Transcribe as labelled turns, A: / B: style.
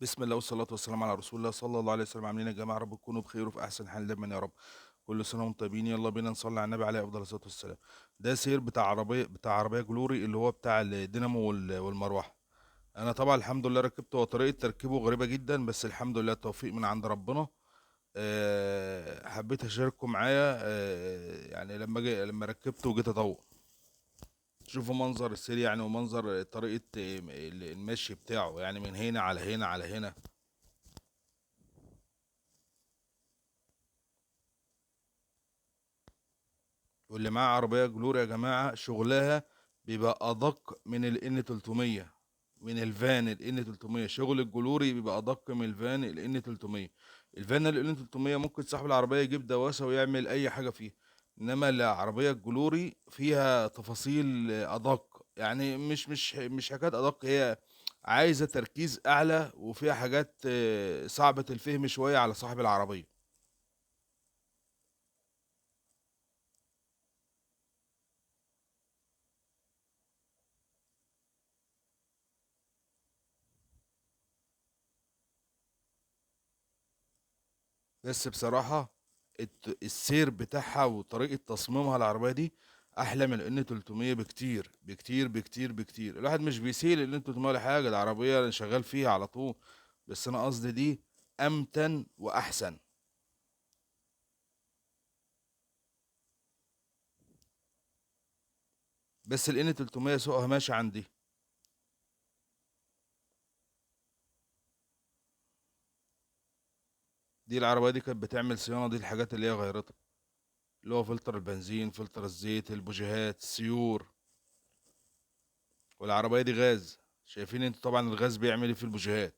A: بسم الله والصلاة والسلام على رسول الله صلى الله عليه وسلم. عاملين يا جماعة؟ رب تكونوا بخير وفي أحسن حال دايما يا رب. كل سنة وانتم طيبين. يلا بينا نصلي على النبي عليه أفضل الصلاة والسلام. ده سير بتاع عربية جلوري اللي هو بتاع الدينامو والمروحة. أنا طبعا الحمد لله ركبته، وطريقة تركيبه غريبة جدا، بس الحمد لله التوفيق من عند ربنا. حبيت أشارككم معايا. يعني لما ركبته وجيت أطور، شوفوا منظر السير يعني، ومنظر طريقة المشي بتاعه، يعني من هنا على هنا على هنا. واللي معاه عربية جلور يا جماعة شغلها بيبقى أدق من ال N300. من الفان ال N300، شغل الجلوري بيبقى أدق من الفان ال N300. الفان ال N300 ممكن صاحب العربية يجيب دواسة ويعمل أي حاجة فيها، إنما العربية الجلوري فيها تفاصيل أدق، يعني مش حاجات أدق، هي عايزة تركيز أعلى، وفيها حاجات صعبة الفهم شوية على صاحب العربية. بس بصراحة السير بتاعها وطريقة تصميمها العربية دي أحلى من ال N300 بكتير بكتير بكتير بكتير. الواحد مش بيسيل ال N300 ولا حاجة، ده عربية أنا شغال فيها على طول، بس أنا قصدي دي أمتن وأحسن. بس ال N300 سوقها ماشي عندي. دي العربية دي كانت بتعمل صيانة، دي الحاجات اللي هي غيرتها، اللي هو فلتر البنزين، فلتر الزيت، البوجيهات، السيور. والعربية دي غاز، شايفين انتوا طبعا الغاز بيعمل ايه في البوجيهات.